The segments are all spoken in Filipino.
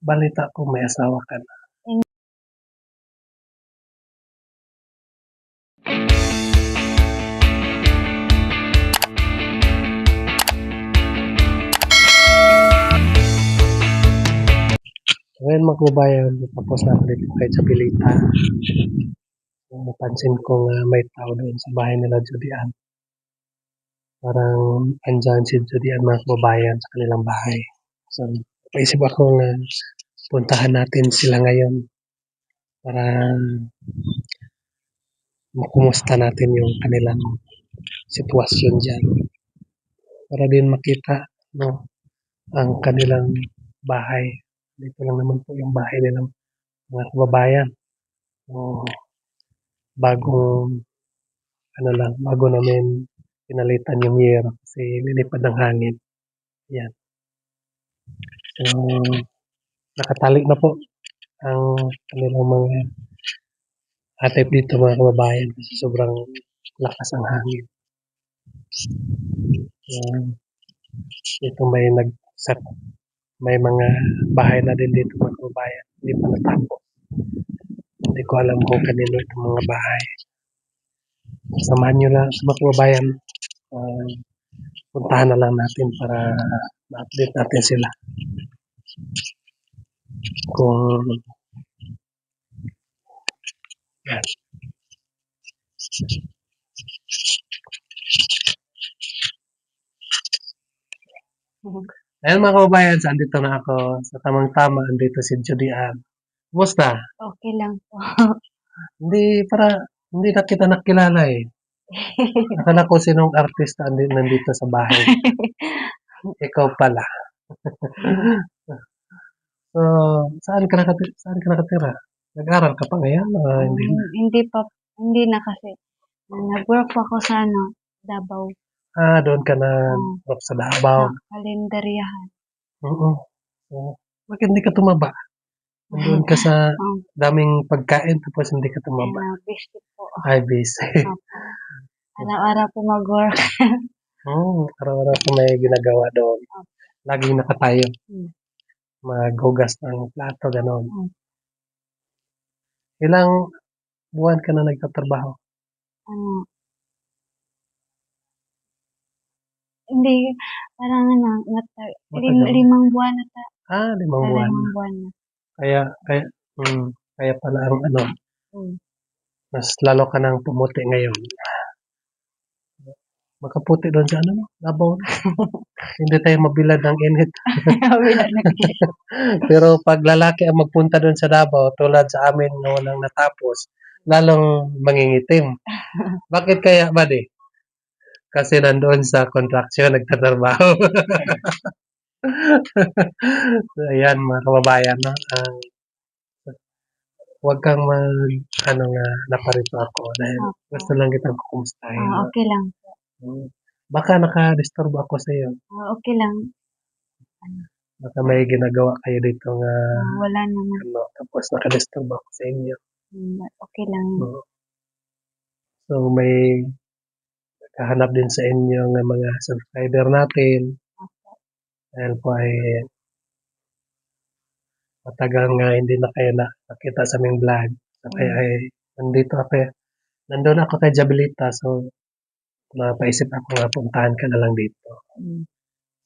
Balita ko may asawa ka na. Ngayon mga kababayan, tapos na ako dito kahit sa Pilita. Napansin ko nga may tao doon sa bahay nila Judian. Parang andyan si Judian mga kababayan sa kanilang bahay. So, paisip ako nga puntahan natin sila ngayon para makumusta natin yung kanilang sitwasyon dyan. Para din makita no, ang kanilang bahay. Dito lang naman po yung bahay nilang mga kababayan. So, bago namin pinalitan yung year kasi lilipad ng hangin. Yan. So, nakatali na po ang kanilang mga atip dito mga kababayan kasi sobrang lakas ang hangin. Dito may mga bahay na din dito mga kababayan. Hindi pa natapos. Hindi ko alam kung kanino itong mga bahay. Samahan nyo lang sa mga kababayan. Puntahan na lang natin para ma-update natin sila. Kung yan. Ayan mga kababayan, andito na ako. Sa tamang-tama, andito si Judian. Kumusta? Okay lang po. Hindi na kita nakilala eh. Akala ko sinong artista nandito sa bahay. Ikaw pala. So, saan ka nakatira? Nag-aral ka pa ngayon? Hindi na. Hindi na kasi. Nag-work po ako sa Davao. Doon ka na sa Davao. Sa kalendaryahan. Oo. So, bakit hindi ka tumaba? Doon ka sa daming pagkain tapos hindi ka tumaba. Busy po. Ay, busy. Araw-araw po mag-work. Araw-araw ko may ginagawa doon. Laging nakatayo. Maghugas ng plato, gano'n. Ilang buwan ka na nagtatrabaho? Hindi, parang Matagal. 5 buwan na ta. 5 buwan. 5 buwan na. Kaya pala ang mas lalo ka nang pumuti ngayon. Makaputi doon sa Davao. Hindi tayo mabilad ng init. Pero pag lalaki ang magpunta doon sa Davao, tulad sa amin na walang natapos, lalong mangingitim. Bakit kaya ba di? Kasi nandoon sa contraction nagtatrabaho. So, ayan mga kababayan, no? Huwag kang naparito ako dahil gusto lang kitang kukumustahin. Okay lang. Baka naka-disturb ako sa iyo. Okay lang. Baka may ginagawa kayo dito nga wala naman. tapos naka-disturb ako sa inyo. Okay lang. So may kahanap din sa inyo ng mga subscriber natin. Dahil po ay matagal nga hindi na kayo nakita sa aming vlog. Kaya ay nandun ako kay Jabilita. So napaisip ako nga puntahan ka na lang dito.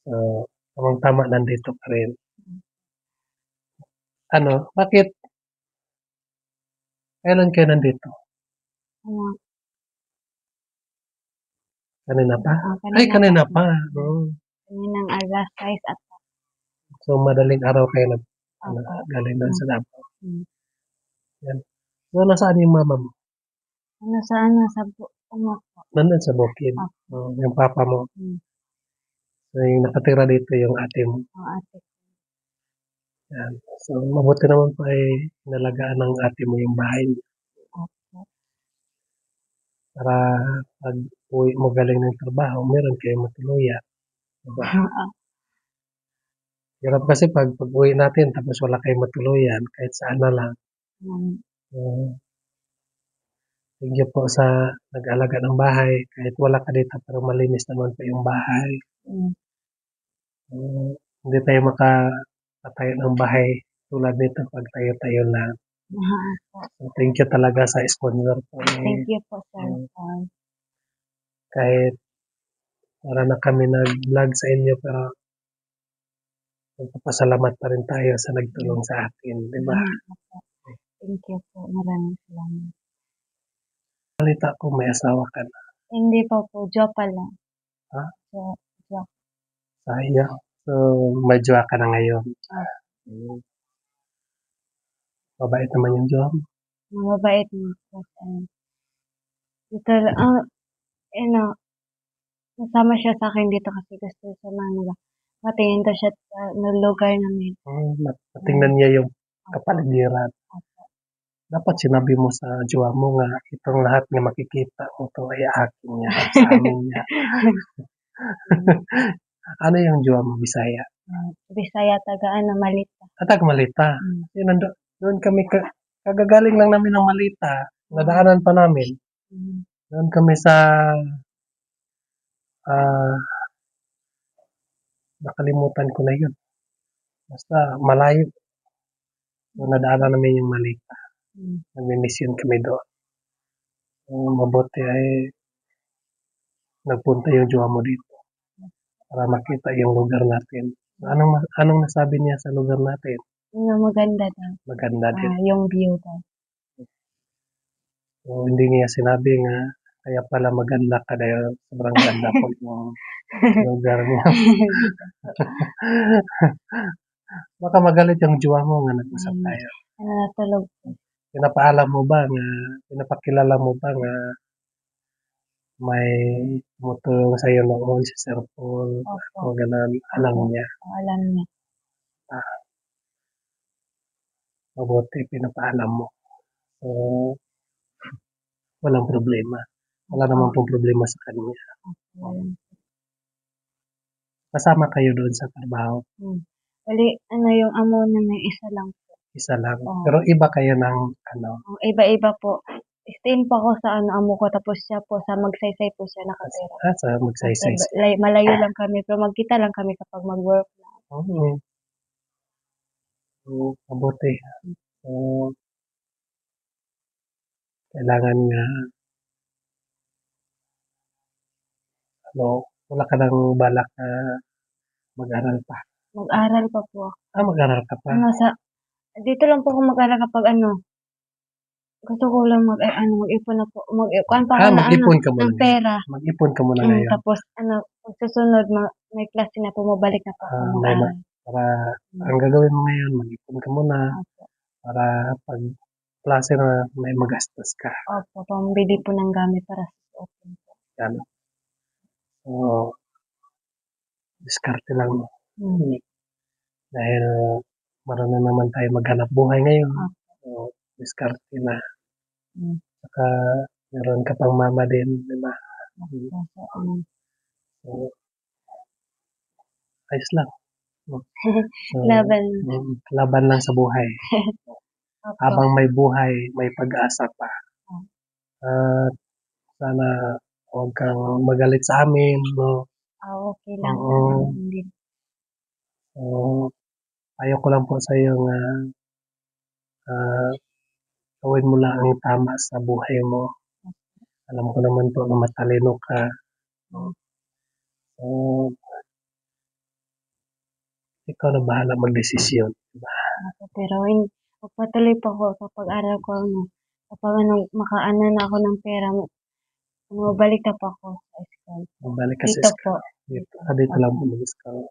So tamang-tama nandito pa rin. Bakit? Kailan kayo nandito? Kanina pa? Kanina pa. Kaninang alas 6 at So madaling araw kayo galing doon sa Davao. Yan. So nasaan yung mama mo? Nandun sa Bukid. Yung papa mo. So yung nakatira dito yung ate mo. ate. Yan. So mabuti naman pa ay nalagaan ng ate mo yung bahay niyo. Para pag uwi mo galing ng trabaho, meron kayo matuluyan. Diba? Hirap kasi pag uwi natin tapos wala kayong matuluyan, kahit saan na lang. Thank you po sa nag-alaga ng bahay. Kahit wala ka dito pero malinis naman po yung bahay. Hindi tayo makatayo ng bahay tulad nito 'pag tayo-tayo lang. Opo. So, thank you talaga sa sponsor po, Thank you po, Sir mm, Paul. kahit wala na kami nag-vlog sa inyo pero nagpapasalamat pa rin tayo sa nagtulong sa atin, 'di ba? Opo. Thank you po. Maraming salamat. Balita ko may asawa ka na, Hindi pa po, jowa lang. ha? Jowa. Sayang. So, may jowa ka na ngayon. Mm. Mabait naman yung jowa mo. Mabait mo po. Dito, nasama siya sa akin dito kasi gusto sa mga matingin daw siya sa lugar namin. Matingnan niya yung kapaligiran. Dapat sinabi mo sa jowa mo nga itong lahat na makikita mo 'to ay akin niya, sa amin niya. Ano yung jowa mo, Bisaya? Bisaya, taga Malita. Malita. Yun doon kami kagagaling lang namin ng Malita. Nadaanan pa namin. Doon kami sa nakalimutan ko na yun. Basta malayo. So, nadaanan namin yung Malita. Nagmi-mission kami doon. Mabuti ay nagpunta yung jowa mo dito para makita yung lugar natin. Anong nasabi niya sa lugar natin? Maganda daw. Maganda din. Yung view daw. So, hindi niya sinabi nga kaya pala maganda ka dahil sobrang ganda po yung lugar niya. Baka magalit yung jowa mo nga nag-usap tayo. Natulog po. Pinapakilala mo ba nga may tumutulong sa'yo noon si Sir Paul Opo. o ganun, alam niya. Alam niya. Mabuti pinapaalam mo. So, walang problema. Wala naman pong problema sa kanya. Kasama kayo doon sa trabaho, Bali, yung amo namin, isa lang po. isa lang. Pero iba kayo ng Iba-iba po. Stay pa ko sa amo ko, tapos siya po sa Magsaysay po siya nakatira. sa Magsaysay. Malayo lang kami, pero magkita lang kami kapag mag-work na. So, mabuti. So, kailangan nga wala ka ng balak na mag-aral pa. Mag-aral pa po. Mag-aral ka pa. Dito lang po ako mag-aral kapag gusto ko lang mag-ipon na po. Mag-ipon pa ako Mag-ipon ka muna. ng pera. Mag-ipon ka muna ngayon. Tapos, pag susunod, may klase na po, mabalik na po ako mag-aral. Para, ang gagawin mo ngayon, mag-ipon ka muna. Para pag klase na may magastos ka. Opo, pambili po ng gamit para sa open po. Yan. So, diskarte lang mo. Dahil marunong naman tayo maghanap buhay ngayon. So, diskarte na. Saka, meron ka pang mama din, di ba? So, ayos lang. So, laban lang sa buhay. Habang may buhay, may pag-asa pa. At sana huwag kang magalit sa amin, no? Okay lang. So, ayaw ko lang po sa iyo nga gawin mo lang ang tama sa buhay mo. Alam ko naman po na matalino ka. So, ikaw na bahala mag-desisyon. Diba? Pero patuloy pa ako kapag aral ko, kapag makaano na ako ng pera, balik na pa ako sa school. Balik ka sa Dito school. po. Dito lang po mag-school.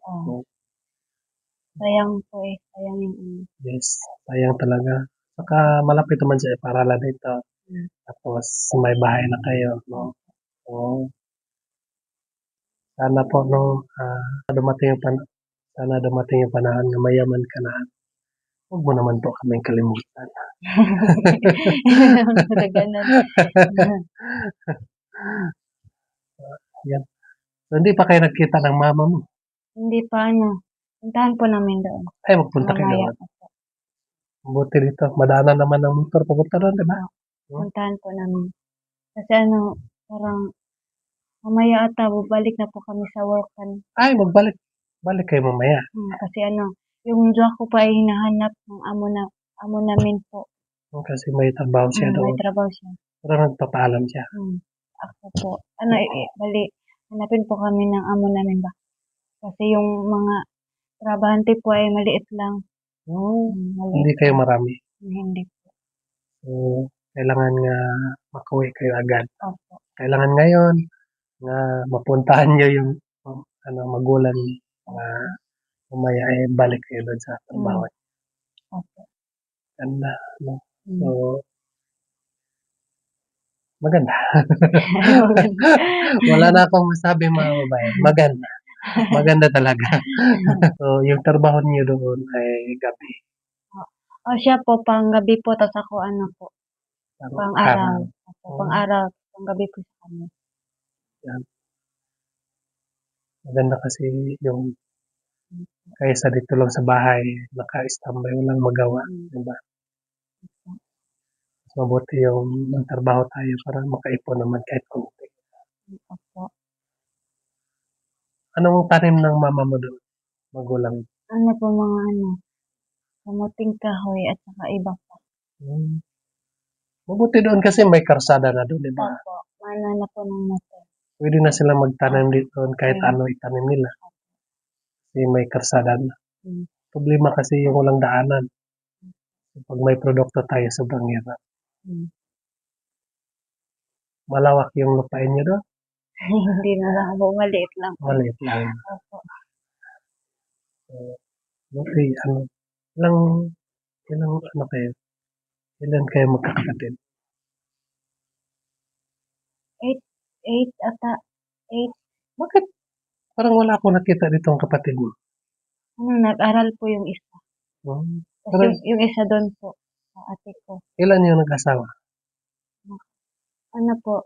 Sayang po sayang yung Yes, sayang talaga. Saka malapit naman sa paralan dito. Tapos may bahay na kayo, no? So, sana po, no, sana dumating yung panahon na mayaman ka na. Huwag mo naman po kaming kalimutan. Yan. So, hindi pa kayo nagkita ng mama mo? Hindi pa, puntahan po namin doon. Ay, magpunta kayo doon. Buti dito. Madaanan naman ng motor papunta doon, di ba? Puntahan po namin. Kasi parang mamaya ata, balik na po kami sa work. Ay, balik kayo mamaya. Kasi yung jowa ko po ay hinahanap ng amo namin po. Kasi may trabaho siya May doon. trabaho siya. Pero nagpapaalam siya. Ako po. Bali, hanapin po kami ng amo namin ba? Kasi yung mga trabahante po ay maliit lang. Hindi Maliit kayo lang. marami. Hindi po. So, kailangan nga makauwi kayo agad. Opo. Kailangan ngayon nga mapuntahan niyo yung magulang niyo na mamaya ay balik kayo doon sa trabaho. Opo. Ganda, no? So, maganda. Wala na akong masabi mga babae. Maganda. Maganda talaga. So, yung trabaho niyo doon ay gabi. Siya po panggabi po, tapos ako po, pang-araw. Oh, Pang-araw, panggabi po sa kanya. yan. Maganda kasi yung kaysa dito lang sa bahay, naka-standby, walang magawa. Diba? Mas mabuti yung magtrabaho tayo para makaipon naman kahit konti. Opo. Anong tanim ng mama mo doon? Magulang. Ano po mga kamuting kahoy at saka iba pa. Mabuti doon kasi may karsada na doon, di ba? Opo. Mana na po ng motor. Pwede na sila magtanim dito kahit ano itanim nila. Kasi may karsada na. Problema kasi yung walang daanan. Pag may produkto tayo, sobrang hirap. Malawak yung lupain nyo doon? Hindi na lang po, maliit lang. Maliit lang. Opo. Buti, ilan kayo magkakapatid? 8 ata. 8. Bakit? Parang wala akong nakita dito ang kapatid mo. Nag-aral po yung isa. Tapos yung isa doon po, sa ate ko. Ilan yung nag-asawa? Po,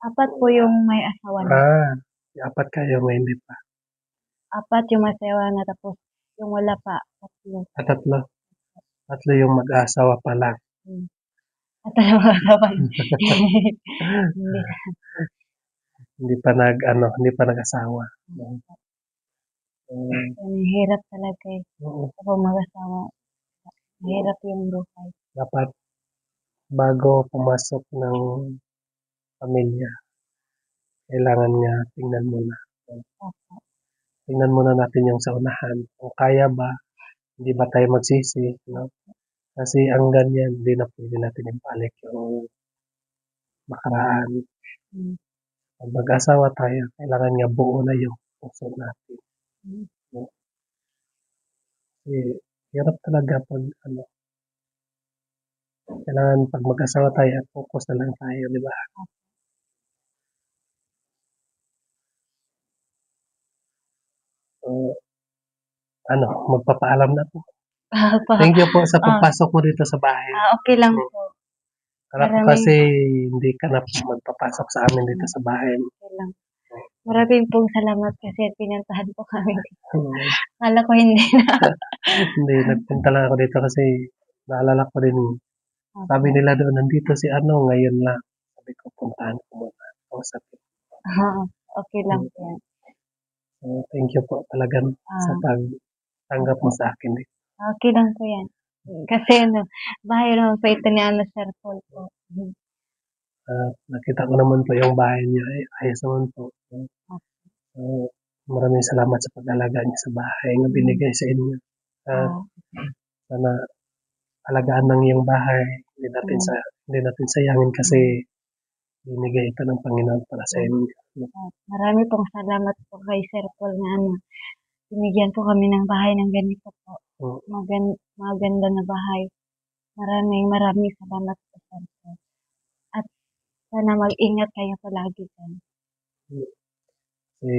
4 po yung may asawa na. 4 kayo, may hindi pa. 4 yung may asawa na, tapos yung wala pa, 3. 3. 3 yung mag-asawa pa lang. At yung asawa na. Hindi pa nag-asawa. Hirap talaga eh. Kapag mag-asawa, hirap yung buhay. Dapat bago pumasok ng pamilya, kailangan nga tingnan muna. Tingnan muna natin yung sa unahan. Kung kaya ba, hindi ba tayo magsisi, no? Kasi ang ganyan, hindi na pwede natin ibalik yung makaraan. Pag mag-asawa tayo, kailangan nga buo na yung puso natin. No? Kasi hirap talaga pag kailangan pag mag-asawa tayo at focus na lang tayo, di ba? Magpapaalam na po. Thank you po sa pagpasok mo dito sa bahay. Okay lang po. Kala ko kasi hindi ka na magpapasok sa amin dito sa bahay. Okay lang. Maraming pong salamat kasi pinuntahan po kami dito. Kala ko hindi na. Hindi, nagpunta lang ako dito kasi naalala ko rin. Sabi nila doon, nandito si ngayon lang. Sabi ko, puntahan ko muna. Kausapin. Okay lang po yan. So, thank you po talagang sa pagtanggap mo sa akin. Okay lang po yan. Kasi bahay naman po ito ni Sir Paul po. Nakita ko naman po yung bahay niyo. Ayos naman po. Maraming salamat sa pag-alaga niyo sa bahay na binigay sa inyo. Sana alagaan ng iyong bahay. Hindi natin sayangin kasi binigay ito ng Panginoon para sa inyo. Marami pong salamat po kay Sir Paul na binigyan po kami ng bahay ng ganito po. Maganda na bahay. Maraming salamat po, Sir Paul. At sana mag-ingat kayo palagi dyan. Kasi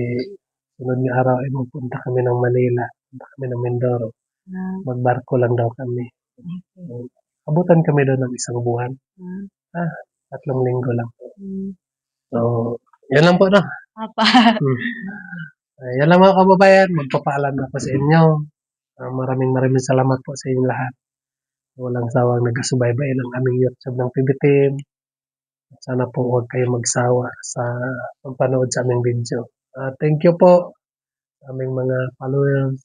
sunod na araw ay magpunta kami ng Manila. Punta kami ng Mindoro. Magbarko lang daw kami. Abutan kami doon ng 1 buwan. 3 linggo lang po. So, yan lang po, no? Yan lang mga kababayan. Magpapaalam ako sa inyo. Maraming salamat po sa inyo lahat. Walang sawang nagasubaybay ng aming YouTube ng PB Team. Sana po huwag kayo magsawa sa pagpanood sa aming video. Thank you po aming mga followers,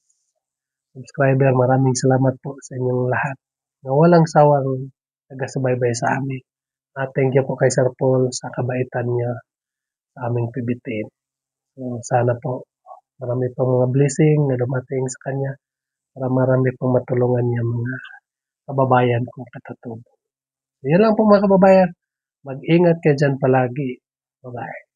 subscriber, maraming salamat po sa inyong lahat na walang sawang taga-subaybay sa amin. Thank you po kay Sir Paul sa kabaitan niya sa aming PBTN. So, sana po marami pang mga blessing na dumating sa kanya para marami pang matulungan niya mga kababayan kong katutubo. So, yun lang po mga kababayan. Mag-ingat kayo dyan palagi. Bye-bye.